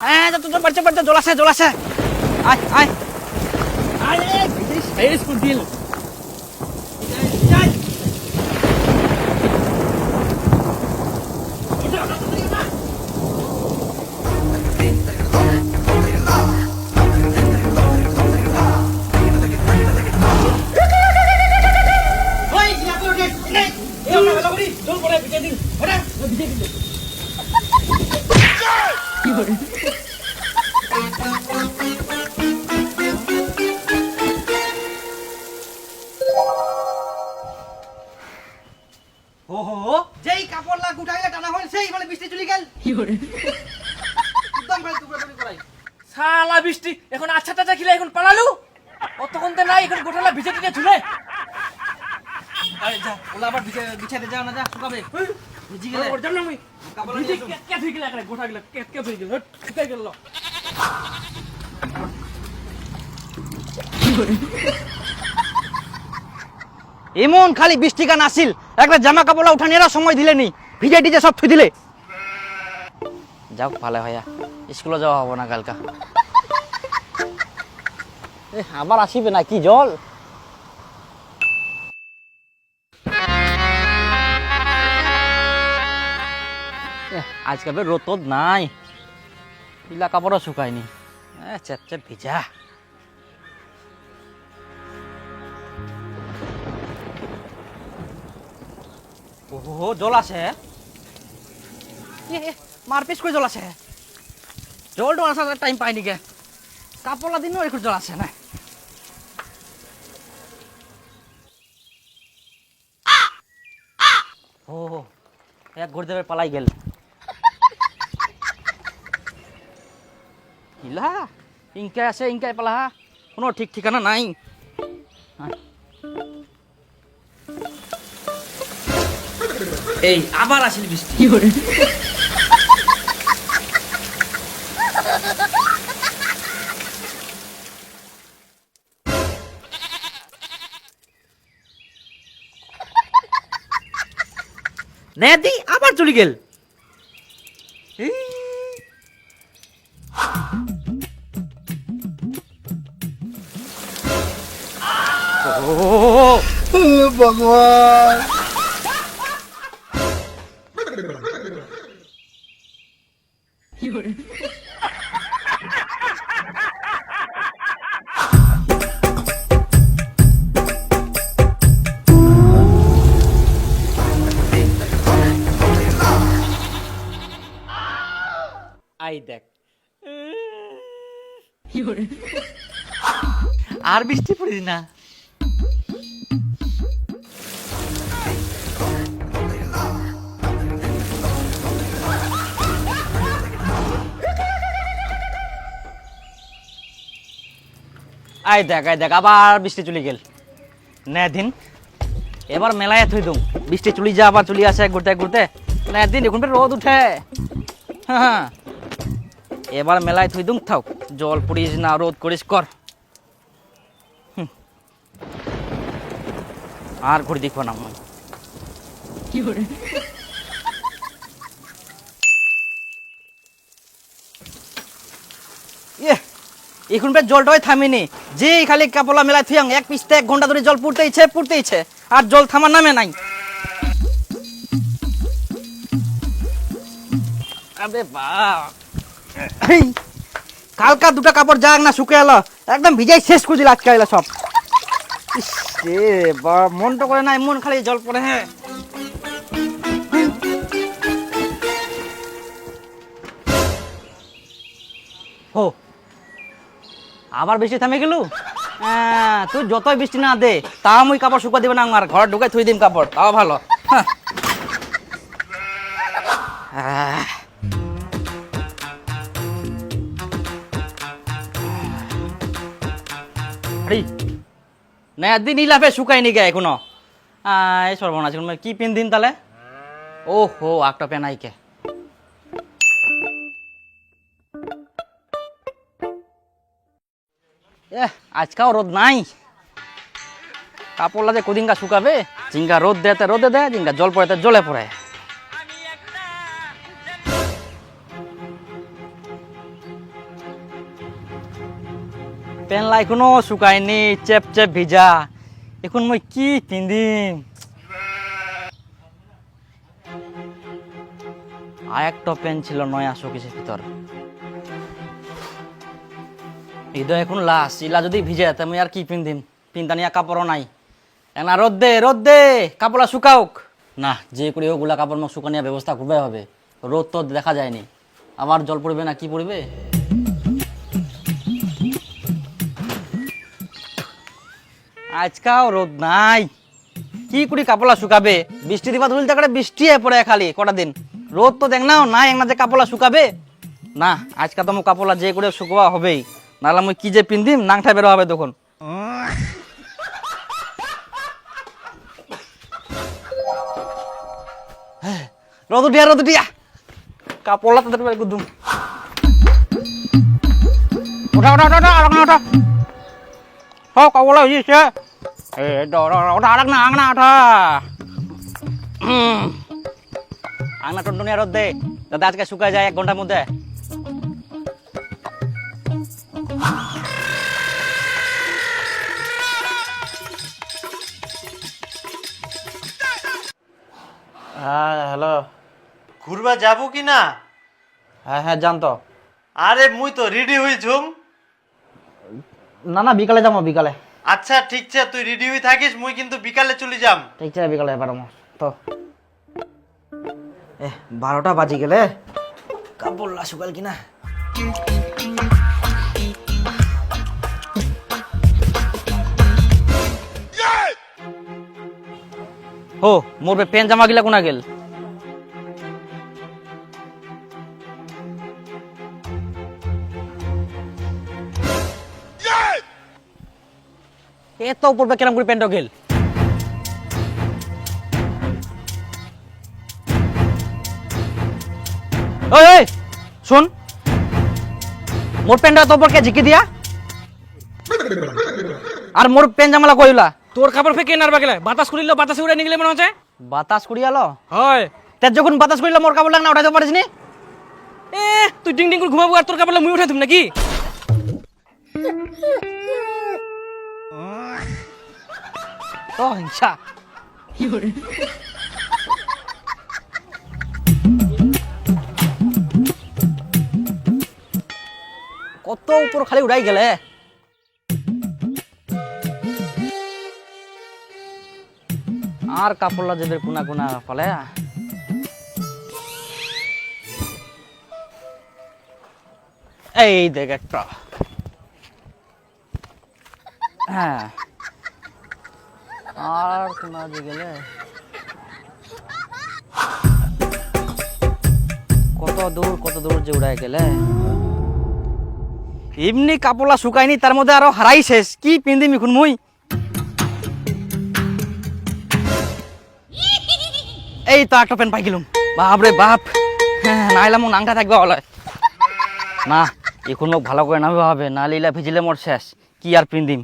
হ্যাঁ তোর বাড়িতে বাড়িতে জল আছে আয় আয় আরে এই স্কুল দিল যেই কাপড় লাগ উঠাইলে টানা হল সেই বলে বৃষ্টি চলে গেল একদম ভাই টুকরা টুকরি করাই শালা বৃষ্টি এখন আচ্ছা টাচা খিলে এখন পালালু অতক্ষণ তো নাই এখন গোটালা ভিজে টিকে ঝুলে আরে যা ওলা আবার বিছাইতে যাও না যা শুকাবে ভিজি গেলে ওর জানো আমি কাপড় ভিজে নিয়ে কে ধুই গেল একটা গোটা গেল কে ধুই গেল শুকাই গেল এমন খালি বৃষ্টি গান আসিল একটা জামা কাপড় উঠানিরা সময় দিলে নি ভিজে টিজে সব থুই দিলে যাও ভালো ভাইয়া স্কুলে যাওয়া হবো না কালকা আবার আসিবে না কি জল আজকাল রোদ তোদ নাই পিলা কাপড়ও শুকায়নি চেপ চেপ ভিজা ওহো জল আছে মারপিস করে জল আছে জল তো আসার টাইম পাইনি গে কাপড় দিনও একটু জল আছে না ও এক গুরুদেবের পালাই গেল ইলা ইনকে আছে ইনকাই পালা কোনো ঠিক ঠিকানা নাই এই আবার আসিল বৃষ্টি কি করে নেদি আবার চলে গেল ভগবান আই দেখ আর বৃষ্টি পড়ি না আই দেখ আবার বৃষ্টি চলে গেল নে দিন এবার মেলায় থই দুম বৃষ্টি চলে যা আবার চলে আসে ঘুরতে ঘুরতে নে দিন এখন রোদ উঠে হ্যাঁ এবার মেলায় থই দুম থাক জল পড়িস না রোদ করিস কর আর ঘুরে দেখবো না কি করে এখন জলটাই থামিনি যে খালি কাপলা মেলায় থুয়াং এক পিসতে 1 ঘন্টা ধরে জল পড়তেইছে আর জল থামার নামে নাই আবে বাপ কালকা দুটা কাপড় যাক না শুকে এলো একদম ভিজাই শেষ করে দিল আজকে এলো সব রে বা মনটা করে না এমন খালি জল পড়ে হ্যাঁ ও আবার বৃষ্টি থামে গেল তুই যতই বৃষ্টি না দে তা আমি কাপড় শুকা দেবে না আমার ঘর ঢুকে থুই দিম কাপড় তাও ভালো না দিন ইলাফে শুকায়নি গে এখনো এই সর্বনাশ কি পিন দিন তাহলে ও হো একটা পেনাইকে আজকাও রোদ নাই কাপড়লা যে কদিনকা শুকাবে জিঙ্গা রোদ দেতে রোদে দেয় জিঙ্গা জল পড়ে জলে পড়ে পেনলা এখনো শুকায়নি, চেপ চেপ ভিজা। এখন মই কি পিন্ধিম? আর একটা পেন ছিল নয়া শোকেসের ভিতর, ঈদ এখন লাস্ট। ইলা যদি ভিজে তা মই আর কি পিন্ধিম? পিন্তানিয়া কাপড়ও নাই। এনা রোদ দে কাপড়া শুকাওক না, যে করে ওগুলা কাপড় মোক শুকানিয়া ব্যবস্থা করবে হবে। রোদ তো দেখা যায়নি, আবার জল পড়বে না কি পড়বে? আজকাও রোদ নাই, কি করে কাপড়া শুকাবে? বৃষ্টি দিবা ধরলে তো বৃষ্টি পড়ে খালি কটা দিন। রোদ তো দেখ নাও নাই, না যে কাপড়া শুকাবে না। আজকা তো মোক কাপড়া যে করে শুকোয়া হবেই, নাহলে মই কি যে পিন্ধিম নাংটা বেরো হবে তখন। রোদ উঠিয়া কাপড়লা তাদের বের করদুম। ওঠা হ কাপড়লা হয়েছে। আংনা টনটনিয়া রোদ দে যাতে আজকে শুকায় যায় 1 ঘন্টার মধ্যে। হ্যাঁ হ্যালো, ঘুরবা যাবো কি না? হ্যাঁ জানতো। আরে মুই তো রেডি হই ঝুম। না বিকালে যাবো, বিকালে। আচ্ছা ঠিক আছে, তুই রেডি হই থাকিস, মুই কিন্তু বিকালে চলে যাম। ঠিক আছে বিকালে পারমো তো। 12টা বাজি গেলে কাপড়লা শুকাল কিনা। ও মোর পেন জামা গিলা কোনা গেল? এত উপর কেরাম করে প্যান্ট গেল? ওই শোন, মোর প্যান্টটা তো উপরকে ঝিকি দিয়া আর মোর প্যান্ট জামালা কইলা। তোর কাপড় ফেকে নারবা গেলে বাতাস করিল, বাতাসে উড়ে নিগলে মনে হচ্ছে। বাতাস করিয়ালো? হয় তে যখন বাতাস করিল মোর কাপড় লাগ না উঠাইতে পারিস নি? তুই ডিং ডিং করে ঘুমাবো আর তোর কাপড় মুই উঠাই তুমি নাকি? তো হিংসা। কত উপর খালি উড়াই গেলে। আর কাপড়লা যাদের কোনা কোনা ফলে। এই দেখ একটা, হ্যাঁ আর কোনা যে গেলে কত দূর যে উড়াই গেলে। এমনি কাপড়লা শুকায়নি, তার মধ্যে আরো হারাই শেষ। কি পিন্দিম এখন মুই? এই তো একটা প্যান্ট পাই গেলুম। বাপরে বাপ, নাইলে মোক নাংটা থাকবে বলে না। এখন লোক ভালো করে নামবে হবে, না লিলা ভিজিলে মোর শেষ। কি আর পিন্দিম?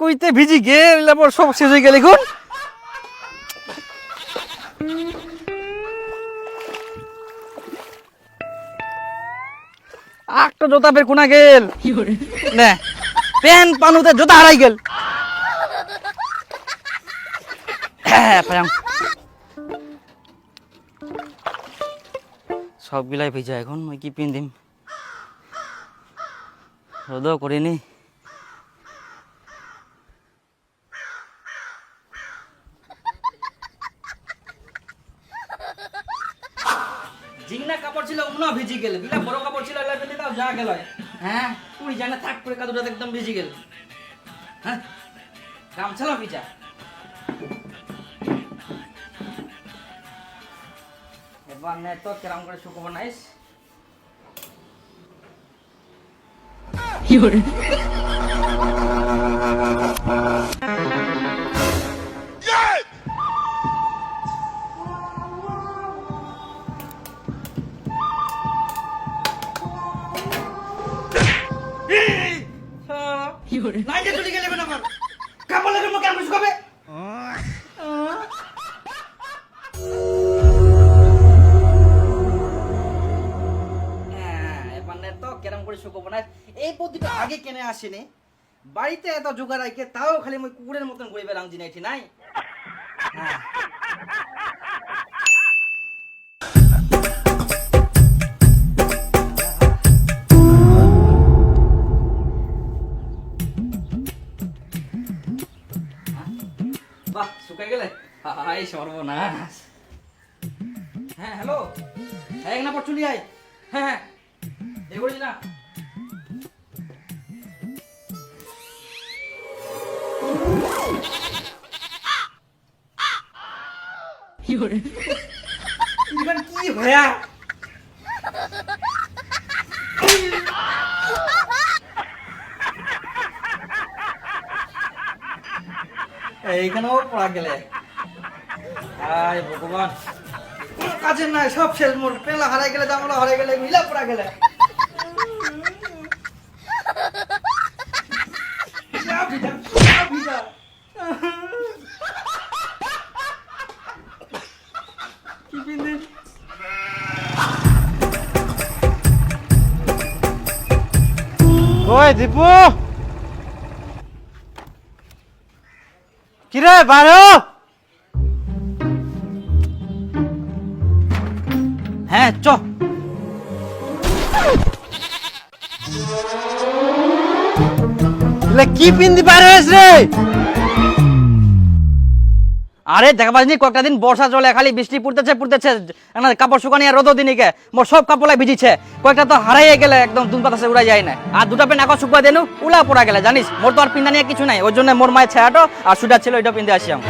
কুইতে ভিজি গেল, মোর সব শেষ হয়ে গেল এখন। একটা জোতা বের কোনা গেল না, প্যান পানুতে জোতা হারাই গেল। সবগুলাই ভিজা, এখন মই কি পিন্ধিম? রোদও করিনি। জিংনা কাপড় ছিল উনো ভিজি গেল, বিলা বড় কাপড় ছিল এলা পেতে দাও যা গেল। হ্যাঁ তুই জানা থাক করে কাদুটা একদম ভিজি গেল। হ্যাঁ গামছালা ভিজা। এবার নে তো কেরাম করে শুকোবো নাইস। নাইতে চলে গেলে আমার কাপড় লাগে কেন শুকাবে? সুখ হবো না এই বুদ্ধিটা আগে কেনে আসেনি বাড়িতে এত জোগাড় আইকে তাও খালি মই কুকুরের মতন ঘুরে বেড়াম জিনাইছি নাই হ্যাঁ বাহ শুকাই গেলে হাই সর্বনাশ হ্যাঁ হ্যালো হ্যাঁ এক না পর চলি আয় হ্যাঁ হ্যাঁ এ করিস না এখানে কি হয়া এইখানেও পড়া গেলে আয় ভগবান কাজের নাই সব শেষ মোর পেলা হারাই গেলে জামলা হারাই গেলে মিলা পড়া গেলে কি পিন্দে ওই দীপু কিরে বারো হ্যাঁ চ কি পিন্দি পারে রে আরে দেখা পাসনি কয়েকটা দিন বর্ষা চলে খালি বৃষ্টি পড়তেছে কাপড় শুকানি আর রোদ দিনিকে মোর সব কাপড় ভিজিছে কয়েকটা তো হারাইয়ে গেলে একদম দুম বাতাসে উড়াই যায় না আর দুটা পেন এখন শুকা দেনু উলা পড়া গেলে জানিস মোর তো আর পিন্দা নিয়ে কিছু নাই ওই জন্য মোর মায়ের ছায়াটো আর সুটার ছিল ওইটা পিন্দে আসিয়াম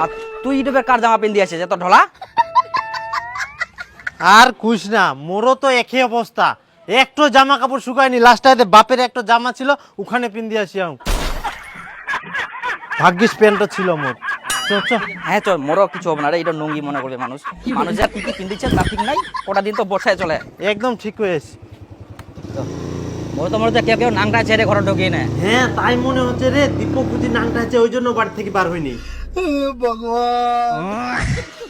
আর তুই ইউটিউবে কার জামা পিন্দি আসিস এত ঢলা আর কুছ না মোরও তো একই অবস্থা একটু জামা কাপড় শুকায়নি লাস্টে বাপের একটা জামা ছিল ওখানে পিন্দি আসিয়াম ভাগ্যিস প্যান্টটা ছিল মোর হ্যাঁ চল মোরও কিছু হবে না রে এটা নঙ্গি মনে করবে মানুষ মানুষ যা কি পিন্দিছে তার ঠিক নাই কটা দিন তো বর্ষায় চলে একদম ঠিক হয়েছে মোর তো মনে হচ্ছে কেউ নাংটা ছেড়ে ঘরে ঢুকিয়ে নেয় হ্যাঁ তাই মনে হচ্ছে রে দীপক বুঝি নাংটা আছে ওই জন্য বাড়ি থেকে বার হয়নি भगवान